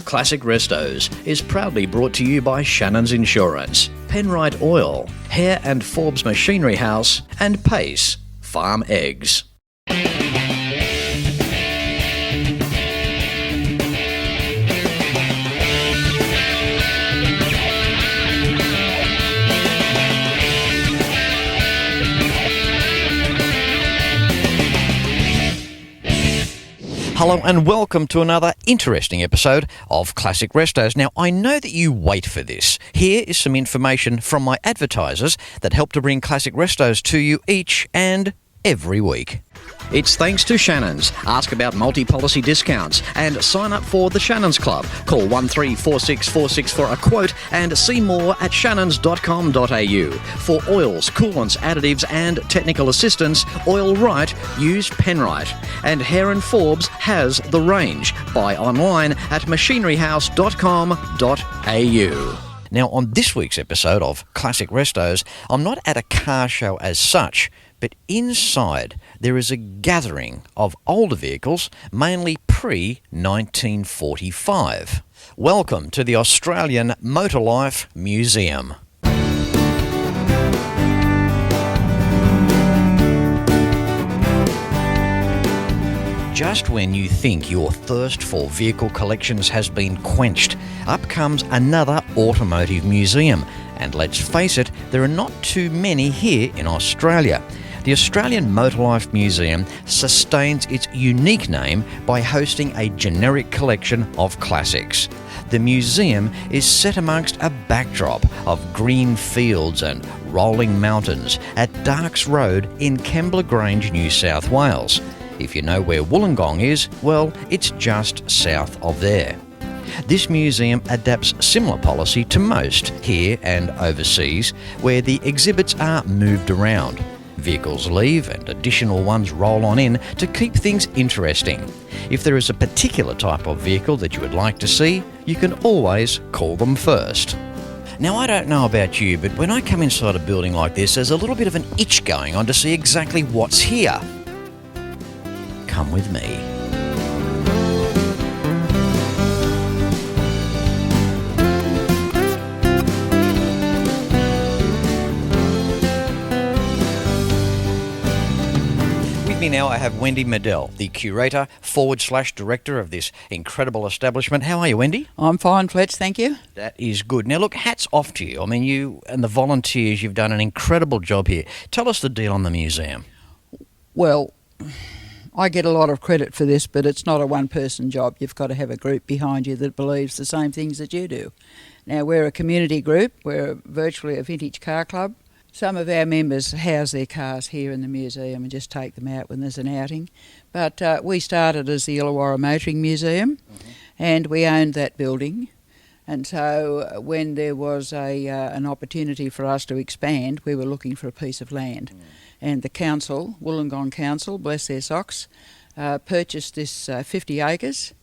Classic Restos is proudly brought to you by Shannons Insurance, Penrite Oil, Hare and Forbes Machinery House, and Pace Farm Eggs. Hello and welcome to another interesting episode of Classic Restos. Now, I know that you wait for this. Here is some information from my advertisers that help to bring Classic Restos to you each and every week. It's thanks to Shannons. Ask about multi-policy discounts and sign up for the Shannons Club. Call 134646 for a quote and see more at shannons.com.au. For oils, coolants, additives and technical assistance, Oil Right, use Penrite. And Hare and Forbes has the range. Buy online at machineryhouse.com.au. Now, on this week's episode of Classic Restos, I'm not at a car show as such, but inside there is a gathering of older vehicles, mainly pre-1945. Welcome to the Australian Motorlife Museum. Just when you think your thirst for vehicle collections has been quenched, up comes another automotive museum. And let's face it, there are not too many here in Australia. The Australian Motorlife Museum sustains its unique name by hosting a generic collection of classics. The museum is set amongst a backdrop of green fields and rolling mountains at Darks Road in Kembla Grange, New South Wales. If you know where Wollongong is, well, it's just south of there. This museum adapts similar policy to most here and overseas, where the exhibits are moved around. Vehicles leave and additional ones roll on in to keep things interesting. If there is a particular type of vehicle that you would like to see, you can always call them first. Now, I don't know about you, but when I come inside a building like this, there's a little bit of an itch going on to see exactly what's here. Come with me. Now I have Wendy Medell, the curator / director of this incredible establishment. How are you, Wendy? I'm fine, Fletch, thank you. That is good. Now look, hats off to you. I mean, you and the volunteers, you've done an incredible job here. Tell us the deal on the museum. Well, I get a lot of credit for this, but it's not a one-person job. You've got to have a group behind you that believes the same things that you do. Now, we're a community group. We're virtually a vintage car club. Some of our members house their cars here in the museum and just take them out when there's an outing. But we started as the Illawarra Motoring Museum, and we owned that building. And so when there was an opportunity for us to expand, we were looking for a piece of land. And the council, Wollongong Council, bless their socks, purchased this 50 acres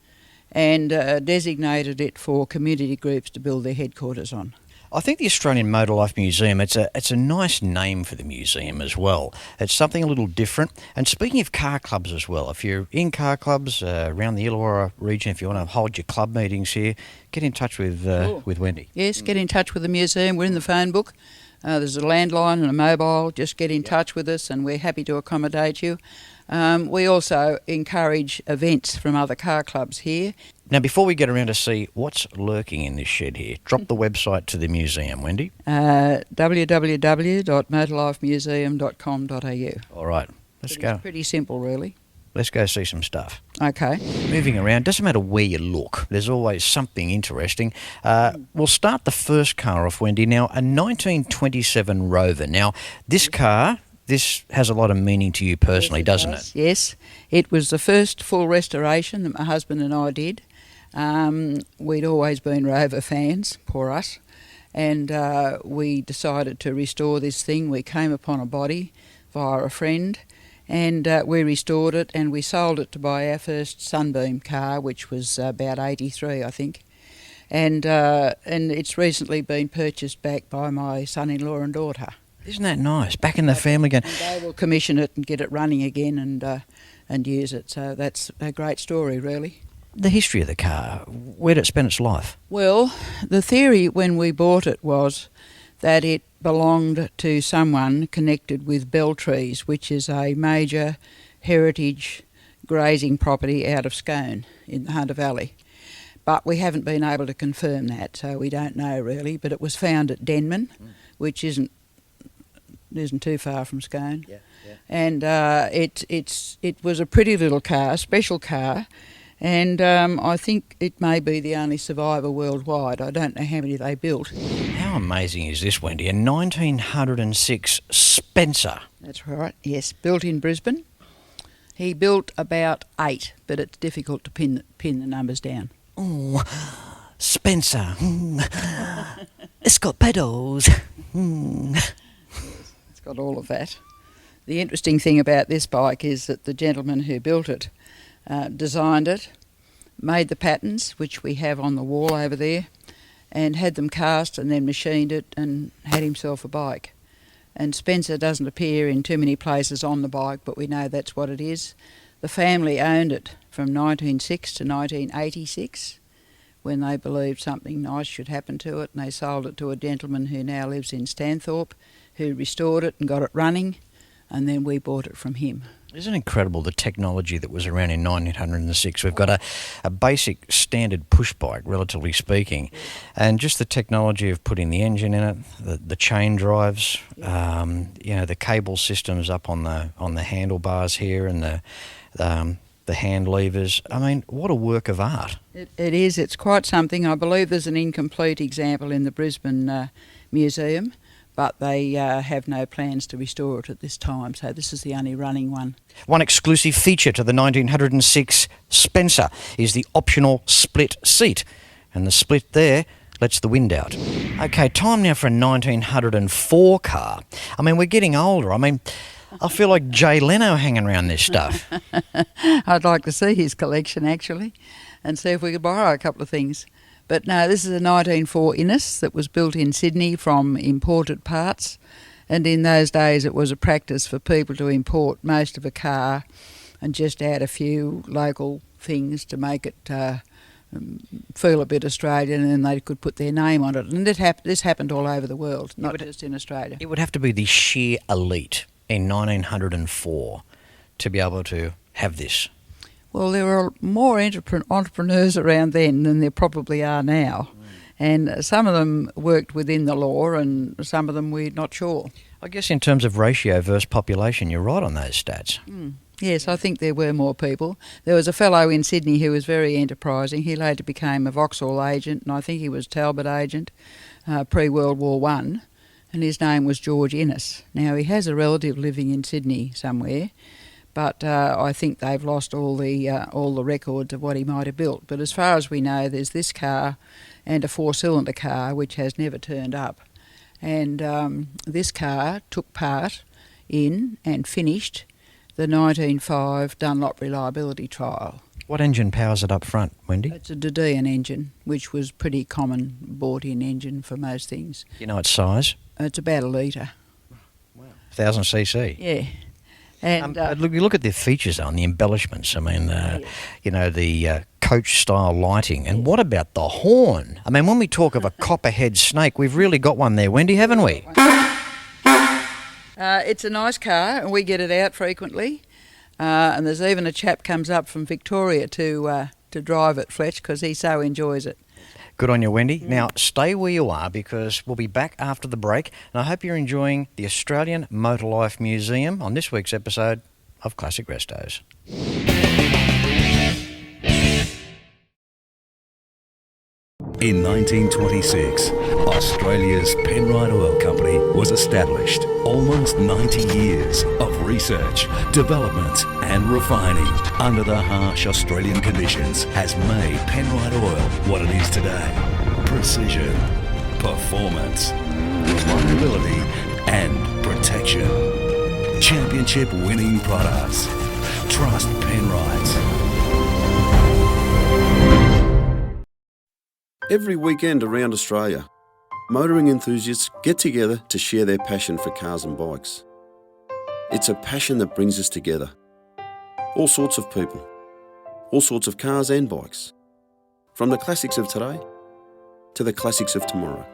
and designated it for community groups to build their headquarters on. I think the Australian Motorlife Museum, it's a nice name for the museum as well. It's something a little different. And speaking of car clubs as well, if you're in car clubs around the Illawarra region, if you want to hold your club meetings here, get in touch with Wendy. Yes, get in touch with the museum. We're in the phone book. There's a landline and a mobile. Just get in touch with us and we're happy to accommodate you. We also encourage events from other car clubs here. Now, before we get around to see what's lurking in this shed here, drop the website to the museum, Wendy. www.motorlifemuseum.com.au. All right, let's go. It's pretty simple, really. Let's go see some stuff. Okay. Moving around, doesn't matter where you look, there's always something interesting. We'll start the first car off, Wendy. Now, a 1927 Rover. Now, this car... This has a lot of meaning to you personally, doesn't it? Yes. It was the first full restoration that my husband and I did. We'd always been Rover fans, poor us, and we decided to restore this thing. We came upon a body via a friend, and we restored it, and we sold it to buy our first Sunbeam car, which was about 83, I think. And it's recently been purchased back by my son-in-law and daughter. Isn't that nice? Back in the family again. And they will commission it and get it running again and use it. So that's a great story, really. the history of the car? Where did it spend its life? Well, the theory when we bought it was that it belonged to someone connected with Beltrees, which is a major heritage grazing property out of Scone in the Hunter Valley. But we haven't been able to confirm that, so we don't know really. But it was found at Denman, which isn't too far from Scone. Yeah. And it was a pretty little car, special car, and I think it may be the only survivor worldwide. I don't know how many they built. How amazing is this, Wendy? A 1906 Spencer. That's right, yes, built in Brisbane. He built about 8, but it's difficult to pin the numbers down. Oh, Spencer. It's got pedals. It's got all of that. The interesting thing about this bike is that the gentleman who built it designed it, made the patterns, which we have on the wall over there, and had them cast and then machined it and had himself a bike. And Spencer doesn't appear in too many places on the bike, but we know that's what it is. The family owned it from 1906 to 1986 when they believed something nice should happen to it, and they sold it to a gentleman who now lives in Stanthorpe, who restored it and got it running, and then we bought it from him. Isn't it incredible the technology that was around in 1906? We've got a basic standard push bike, relatively speaking, and just the technology of putting the engine in it, the chain drives, the cable systems up on the handlebars here, and the hand levers. I mean, what a work of art. It is. It's quite something. I believe there's an incomplete example in the Brisbane Museum, but they have no plans to restore it at this time, so this is the only running one. One exclusive feature to the 1906 Spencer is the optional split seat, and the split there lets the wind out. Okay, time now for a 1904 car. I mean, we're getting older. I mean, I feel like Jay Leno hanging around this stuff. I'd like to see his collection, actually, and see if we could borrow a couple of things. But no, this is a 1904 Innis that was built in Sydney from imported parts, and in those days it was a practice for people to import most of a car and just add a few local things to make it feel a bit Australian, and then they could put their name on it. And this happened all over the world, not just in Australia. It would have to be the sheer elite in 1904 to be able to have this. Well, there were more entrepreneurs around then than there probably are now. And some of them worked within the law and some of them we're not sure. I guess in terms of ratio versus population, you're right on those stats. Yes, I think there were more people. There was a fellow in Sydney who was very enterprising. He later became a Vauxhall agent, and I think he was Talbot agent pre-World War One, and his name was George Innes. Now, he has a relative living in Sydney somewhere, but I think they've lost all the records of what he might have built. But as far as we know, there's this car and a 4-cylinder car which has never turned up. And this car took part in and finished the 1905 Dunlop reliability trial. What engine powers it up front, Wendy? It's a Dedean engine, which was pretty common bought-in engine for most things. You know its size? It's about a litre. Wow. 1,000cc? Yeah. And look at the features on the embellishments. I mean, the coach-style lighting. And what about the horn? I mean, when we talk of a copperhead snake, we've really got one there, Wendy, haven't we? It's a nice car, and we get it out frequently. And there's even a chap comes up from Victoria to drive it, Fletch, because he so enjoys it. Good on you, Wendy. Now, stay where you are because we'll be back after the break. And I hope you're enjoying the Australian Motorlife Museum on this week's episode of Classic Restos. In 1926, Australia's Penrite Oil Company was established. Almost 90 years of research, development and refining under the harsh Australian conditions has made Penrite Oil what it is today. Precision, performance, reliability and protection. Championship winning products. Trust Penrite. Every weekend around Australia, motoring enthusiasts get together to share their passion for cars and bikes. It's a passion that brings us together. All sorts of people, all sorts of cars and bikes. From the classics of today to the classics of tomorrow.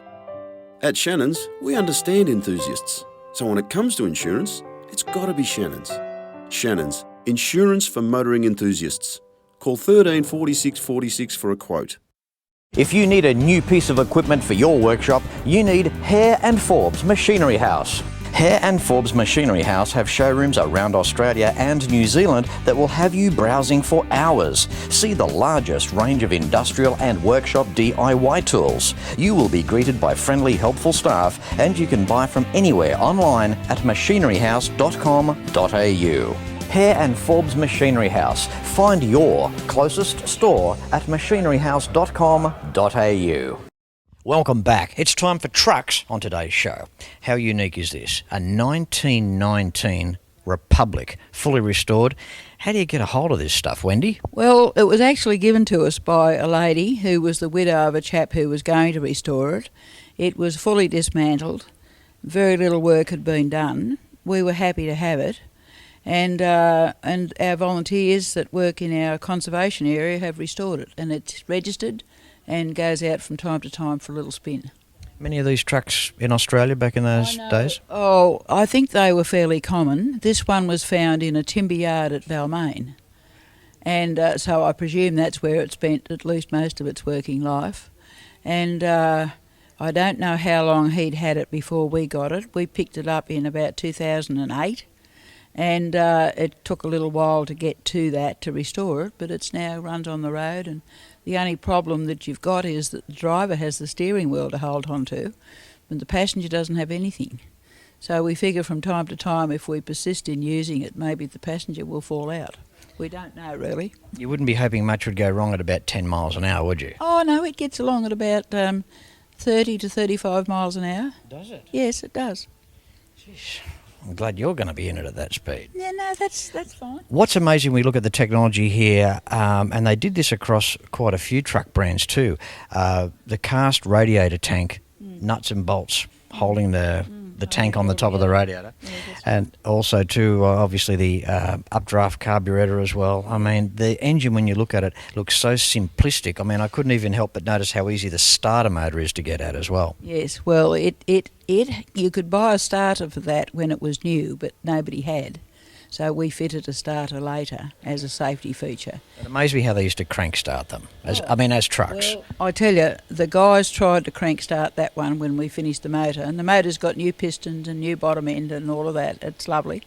At Shannons, we understand enthusiasts. So when it comes to insurance, it's got to be Shannons. Shannons, insurance for motoring enthusiasts. Call 13 46 46 for a quote. If you need a new piece of equipment for your workshop, you need Hare and Forbes Machinery House. Hare and Forbes Machinery House have showrooms around Australia and New Zealand that will have you browsing for hours. See the largest range of industrial and workshop DIY tools. You will be greeted by friendly, helpful staff, and you can buy from anywhere online at machineryhouse.com.au. Hare and Forbes Machinery House. Find your closest store at machineryhouse.com.au. Welcome back. It's time for trucks on today's show. How unique is this? A 1919 Republic, fully restored. How do you get a hold of this stuff, Wendy? Well, it was actually given to us by a lady who was the widow of a chap who was going to restore it. It was fully dismantled. Very little work had been done. We were happy to have it. And our volunteers that work in our conservation area have restored it. And it's registered and goes out from time to time for a little spin. Many of these trucks in Australia back in those days? Oh, I think they were fairly common. This one was found in a timber yard at Balmain. And so I presume that's where it spent at least most of its working life. And I don't know how long he'd had it before we got it. We picked it up in about 2008. And it took a little while to get to that, to restore it, but it's now runs on the road, and the only problem that you've got is that the driver has the steering wheel to hold on to, and the passenger doesn't have anything. So we figure from time to time, if we persist in using it, maybe the passenger will fall out. We don't know, really. You wouldn't be hoping much would go wrong at about 10 miles an hour, would you? Oh, no, it gets along at about 30 to 35 miles an hour. Does it? Yes, it does. Jeez. I'm glad you're going to be in it at that speed. Yeah, no, that's fine. What's amazing, we look at the technology here, and they did this across quite a few truck brands too. The cast radiator tank, nuts and bolts holding the tank on the top of the radiator. Yeah, and also too, obviously the updraft carburetor as well. I mean, the engine, when you look at it, looks so simplistic. I mean, I couldn't even help but notice how easy the starter motor is to get at as well. Yes, well, you could buy a starter for that when it was new, but nobody had. So we fitted a starter later as a safety feature. It amazed me how they used to crank start them, as trucks. Well, I tell you, the guys tried to crank start that one when we finished the motor, and the motor's got new pistons and new bottom end and all of that. It's lovely.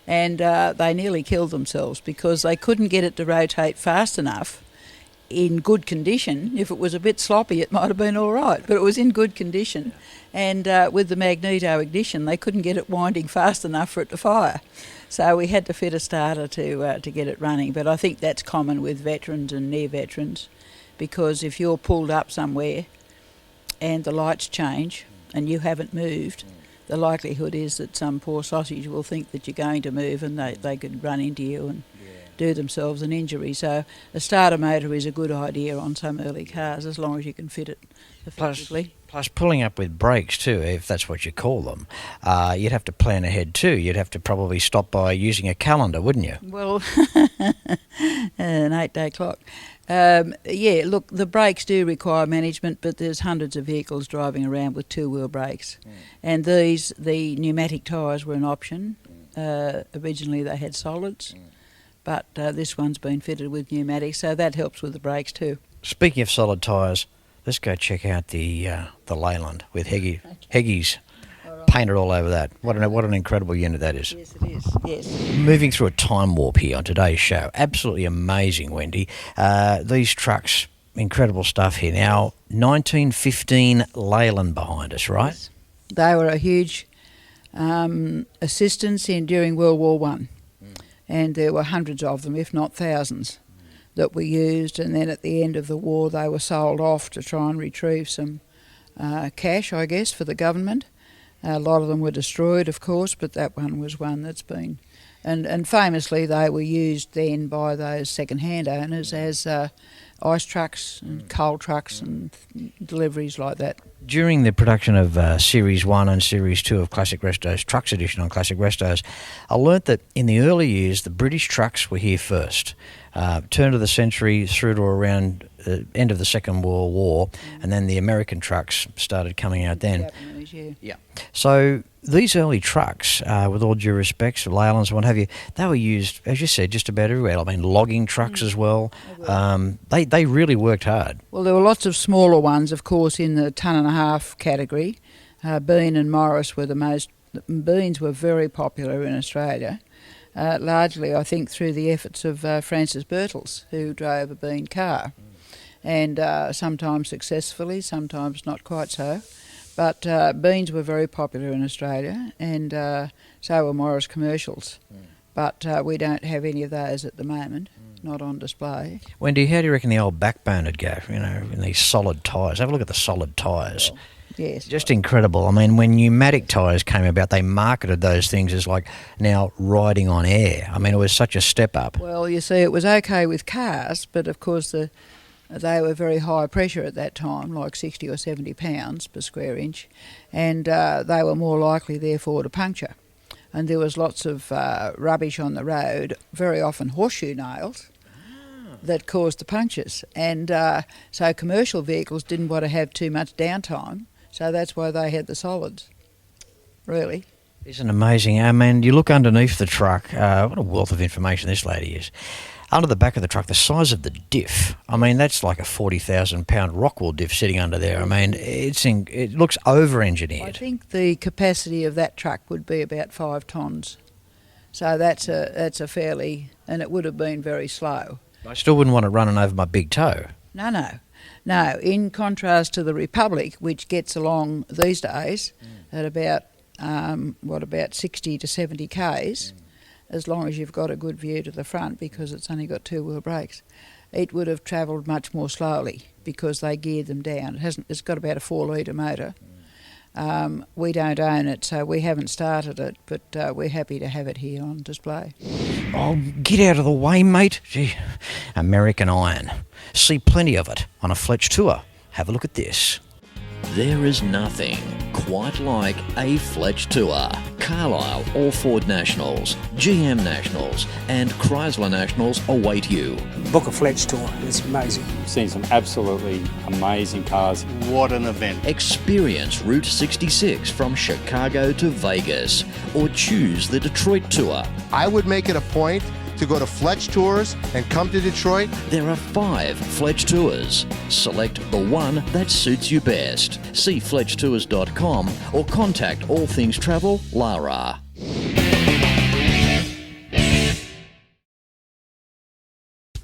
And they nearly killed themselves because they couldn't get it to rotate fast enough in good condition. If it was a bit sloppy, it might have been all right, but it was in good condition. And with the magneto ignition, they couldn't get it winding fast enough for it to fire. So we had to fit a starter to get it running. But I think that's common with veterans and near veterans, because if you're pulled up somewhere and the lights change and you haven't moved, the likelihood is that some poor sausage will think that you're going to move, and they could run into you and do themselves an injury. So a starter motor is a good idea on some early cars, as long as you can fit it effectively. Plus pulling up with brakes too, if that's what you call them, you'd have to plan ahead too. You'd have to probably stop by using a calendar, wouldn't you? Well, an 8-day clock. Yeah, look, the brakes do require management, but there's hundreds of vehicles driving around with two-wheel brakes. And the pneumatic tyres were an option. Originally they had solids, but this one's been fitted with pneumatics, so that helps with the brakes too. Speaking of solid tyres, let's go check out the Leyland with Heggies painted all over that. What an incredible unit that is. Yes, it is, yes. Moving through a time warp here on today's show. Absolutely amazing, Wendy. These trucks, incredible stuff here. Now, 1915 Leyland behind us, right? Yes. They were a huge assistance during World War One, and there were hundreds of them, if not thousands, that were used, and then at the end of the war they were sold off to try and retrieve some cash, I guess, for the government. A lot of them were destroyed, of course, but that one was one that's been... And famously they were used then by those second-hand owners as ice trucks and coal trucks and deliveries like that. During the production of Series 1 and Series 2 of Classic Restos, Trucks Edition on Classic Restos, I learnt that in the early years, the British trucks were here first. Turn of the century through to around the end of the Second World War, and then the American trucks started coming out then. Japanese, yeah. So these early trucks, with all due respect, Leylands and what have you, they were used, as you said, just about everywhere. I mean, logging trucks as well. They really worked hard. Well, there were lots of smaller ones, of course, in the tonne and a half category. Bean and Morris were the most. Beans were very popular in Australia, largely, I think, through the efforts of Francis Birtles, who drove a Bean car, and sometimes successfully, sometimes not quite so. But beans were very popular in Australia, and so were Morris commercials. But we don't have any of those at the moment, not on display. Wendy, how do you reckon the old backbone would go, in these solid tyres? Have a look at the solid tyres. Well, yes. Just incredible. I mean, when pneumatic tyres came about, they marketed those things as like now riding on air. I mean, it was such a step up. Well, you see, it was okay with cars, but of course they were very high pressure at that time, like 60 or 70 pounds per square inch, and they were more likely, therefore, to puncture. And there was lots of rubbish on the road, very often horseshoe nails, that caused the punctures. And so commercial vehicles didn't want to have too much downtime, so that's why they had the solids, really. Isn't it amazing? I mean, you look underneath the truck, what a wealth of information this lady is. Under the back of the truck, the size of the diff, I mean, that's like a 40,000-pound Rockwell diff sitting under there. I mean, it looks over-engineered. I think the capacity of that truck would be about 5 tonnes. So that's a fairly, and it would have been very slow. I still wouldn't want it running over my big toe. No, in contrast to the Republic, which gets along these days at about, about 60 to 70 k's, as long as you've got a good view to the front, because it's only got two-wheel brakes, it would have travelled much more slowly because they geared them down. It's got about a 4-litre motor. We don't own it, so we haven't started it, but we're happy to have it here on display. Oh, get out of the way, mate. Gee, American iron. See plenty of it on a Fletch tour. Have a look at this. There is nothing quite like a Fletch tour. Carlisle or Ford Nationals, GM Nationals and Chrysler Nationals await you. Book a Fletch tour. It's amazing. We've seen some absolutely amazing cars. What an event. Experience Route 66 from Chicago to Vegas, or choose the Detroit tour. I would make it a point to go to Fletch Tours and come to Detroit. There are 5 Fletch tours. Select the one that suits you best. See fletchtours.com or contact All Things Travel, Lara.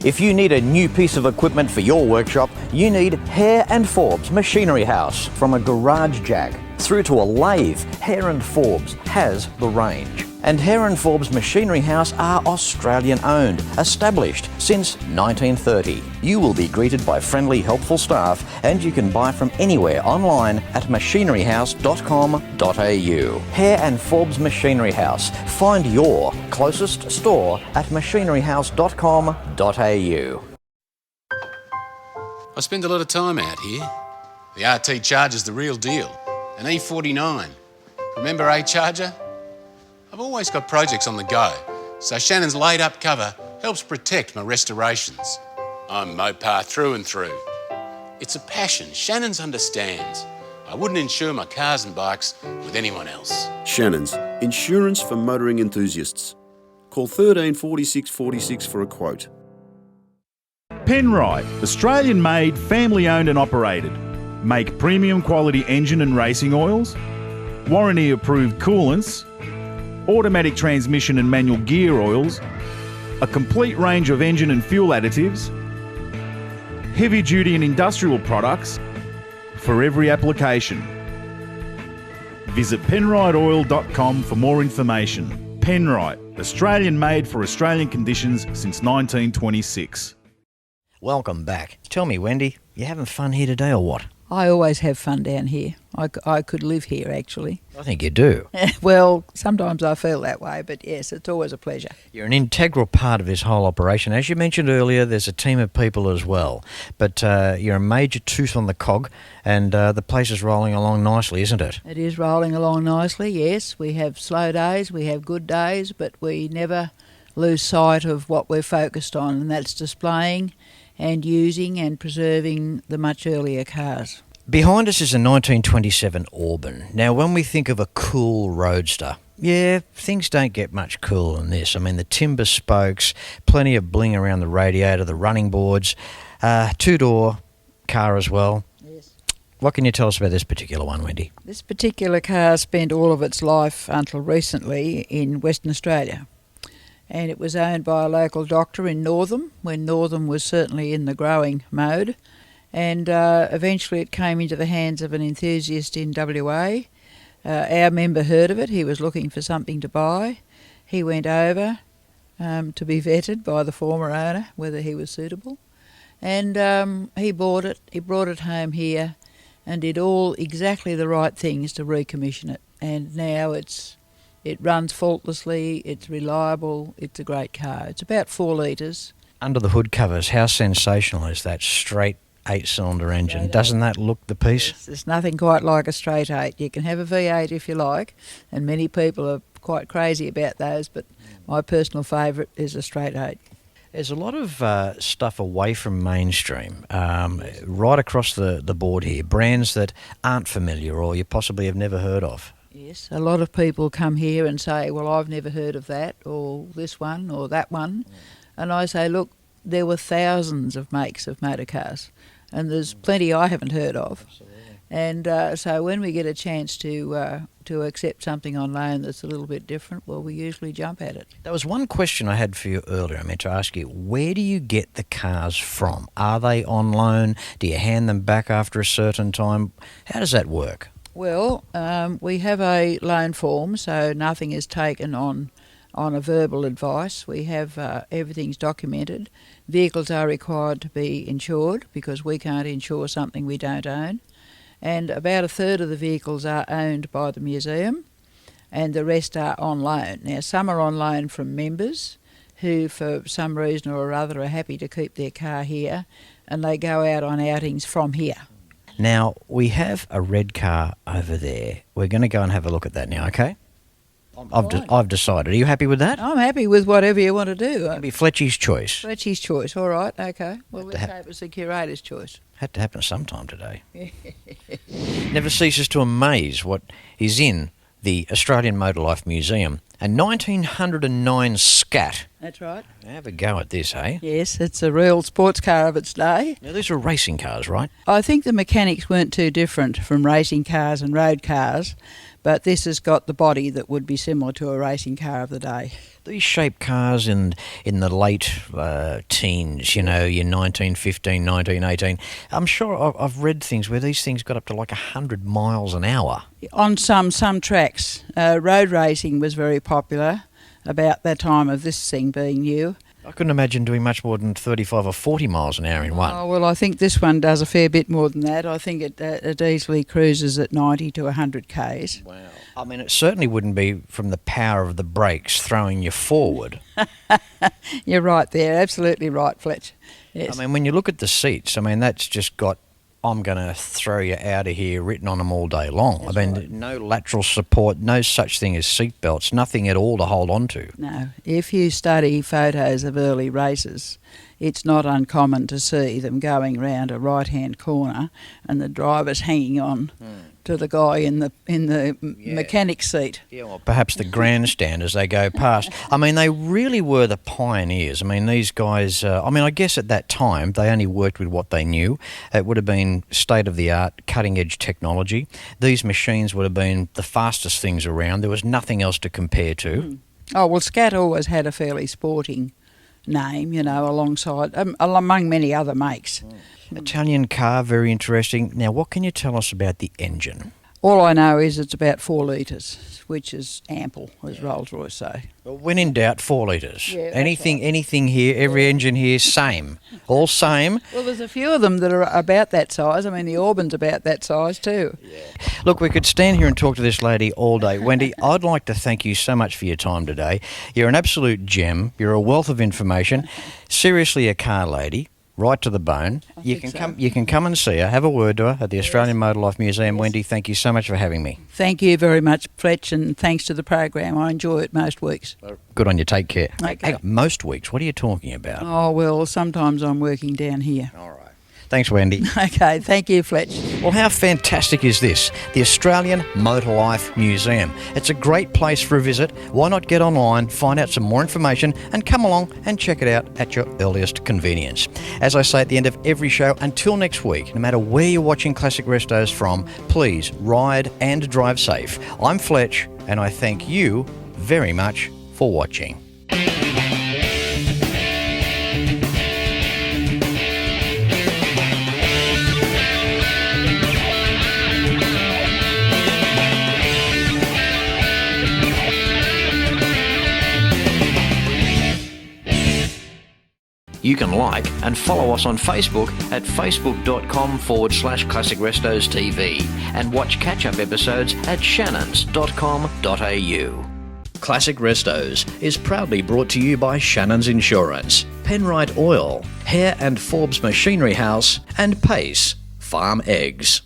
If you need a new piece of equipment for your workshop, you need Hare and Forbes Machinery House. From a garage jack through to a lathe, Hare and Forbes has the range. And Hare and Forbes Machinery House are Australian owned, established since 1930. You will be greeted by friendly, helpful staff, and you can buy from anywhere online at machineryhouse.com.au. Hare and Forbes Machinery House. Find your closest store at machineryhouse.com.au. I spend a lot of time out here. The RT Charger's the real deal. An E49. Remember A-Charger? I've always got projects on the go, so Shannon's laid-up cover helps protect my restorations. I'm Mopar through and through. It's a passion Shannon's understands. I wouldn't insure my cars and bikes with anyone else. Shannons, insurance for motoring enthusiasts. Call 13 46 46 for a quote. Penrite, Australian-made, family-owned and operated. Make premium quality engine and racing oils, warranty-approved coolants, automatic transmission and manual gear oils, a complete range of engine and fuel additives, heavy-duty and industrial products for every application. Visit penriteoil.com for more information. Penrite, Australian-made for Australian conditions since 1926. Welcome back. Tell me, Wendy, you having fun here today or what? I always have fun down here. I could live here, actually. I think you do. Well, sometimes I feel that way, but yes, it's always a pleasure. You're an integral part of this whole operation. As you mentioned earlier, there's a team of people as well. But you're a major tooth on the cog, and the place is rolling along nicely, isn't it? It is rolling along nicely, yes. We have slow days, we have good days, but we never lose sight of what we're focused on, and that's displaying and using and preserving the much earlier cars. Behind us is a 1927 Auburn. Now, when we think of a cool roadster, yeah, things don't get much cooler than this. I mean, the timber spokes, plenty of bling around the radiator, the running boards, two-door car as well. Yes. What can you tell us about this particular one, Wendy? This particular car spent all of its life until recently in Western Australia. And it was owned by a local doctor in Northam, when Northam was certainly in the growing mode. And eventually it came into the hands of an enthusiast in WA. Our member heard of it. He was looking for something to buy. He went over to be vetted by the former owner, whether he was suitable. And he bought it. He brought it home here and did all exactly the right things to recommission it. And now it runs faultlessly, it's reliable, it's a great car. It's about 4 litres. Under the hood covers, how sensational is that straight 8-cylinder engine? Doesn't that look the piece? There's nothing quite like a straight 8. You can have a V8 if you like, and many people are quite crazy about those, but my personal favourite is a straight 8. There's a lot of stuff away from mainstream, right across the board here, brands that aren't familiar or you possibly have never heard of. Yes, a lot of people come here and say, well, I've never heard of that, or this one, or that one. And I say, look, there were thousands of makes of motor cars, and there's plenty I haven't heard of. Absolutely. And so when we get a chance to accept something on loan that's a little bit different, well, we usually jump at it. There was one question I had for you earlier. I meant to ask you, where do you get the cars from? Are they on loan? Do you hand them back after a certain time? How does that work? Well, we have a loan form, so nothing is taken on a verbal advice. We have everything's documented. Vehicles are required to be insured because we can't insure something we don't own. And about a third of the vehicles are owned by the museum and the rest are on loan. Now, some are on loan from members who, for some reason or other, are happy to keep their car here and they go out on outings from here. Now, we have a red car over there. We're going to go and have a look at that now, okay? I've decided. Are you happy with that? I'm happy with whatever you want to do. It'll be Fletchy's choice. Fletchy's choice, all right, okay. Well, let's hope it's the curator's choice. Had to happen sometime today. Never ceases to amaze what is in the Australian Motorlife Museum. A 1909 Scat. That's right. Have a go at this, eh? Yes, it's a real sports car of its day. Now, these are racing cars, right? I think the mechanics weren't too different from racing cars and road cars, but this has got the body that would be similar to a racing car of the day. These shaped cars in the late teens, you know, your 1915, 1918, I'm sure I've read things where these things got up to like 100 miles an hour. On some tracks. Road racing was very popular about that time of this thing being new. I couldn't imagine doing much more than 35 or 40 miles an hour in one. Oh, well, I think this one does a fair bit more than that. I think it easily cruises at 90 to 100 k's. Wow. I mean, it certainly wouldn't be from the power of the brakes throwing you forward. You're right there, absolutely right, Fletch. Yes. I mean, when you look at the seats, I mean, that's just got "I'm going to throw you out of here" written on them all day long. That's I mean, right. No lateral support, no such thing as seat belts, nothing at all to hold on to. No. If you study photos of early races, it's not uncommon to see them going round a right-hand corner and the driver's hanging on to the guy in the mechanic's seat. Yeah, well, perhaps the grandstand as they go past. I mean, they really were the pioneers. I mean, these guys, I guess at that time they only worked with what they knew. It would have been state-of-the-art, cutting-edge technology. These machines would have been the fastest things around. There was nothing else to compare to. Oh, well, Scat always had a fairly sporting name, you know, alongside, among many other makes. Italian car, very interesting. Now, what can you tell us about the engine? All I know is it's about 4 litres, which is ample, as Rolls-Royce say. When in doubt, 4 litres. Yeah, that's Anything here, every engine here, same. All same. Well, there's a few of them that are about that size. I mean, the Auburn's about that size too. Look, we could stand here and talk to this lady all day. Wendy, I'd like to thank you so much for your time today. You're an absolute gem. You're a wealth of information. Seriously a car lady. Right to the bone. You can come and see her, have a word to her at the Australian Motorlife Museum. Wendy, thank you so much for having me. Thank you very much, Fletch, and thanks to the program. I enjoy it most weeks. Good on you. Take care. Okay. Hang on, most weeks? What are you talking about? Oh, well, sometimes I'm working down here. All right. Thanks, Wendy. Okay, thank you, Fletch. Well, how fantastic is this? The Australian Motorlife Museum. It's a great place for a visit. Why not get online, find out some more information, and come along and check it out at your earliest convenience. As I say at the end of every show, until next week, no matter where you're watching Classic Restos from, please ride and drive safe. I'm Fletch, and I thank you very much for watching. You can like and follow us on Facebook at facebook.com/Classic Restos TV and watch catch-up episodes at shannons.com.au. Classic Restos is proudly brought to you by Shannons Insurance, Penrite Oil, Hare and Forbes Machinery House, and Pace Farm Eggs.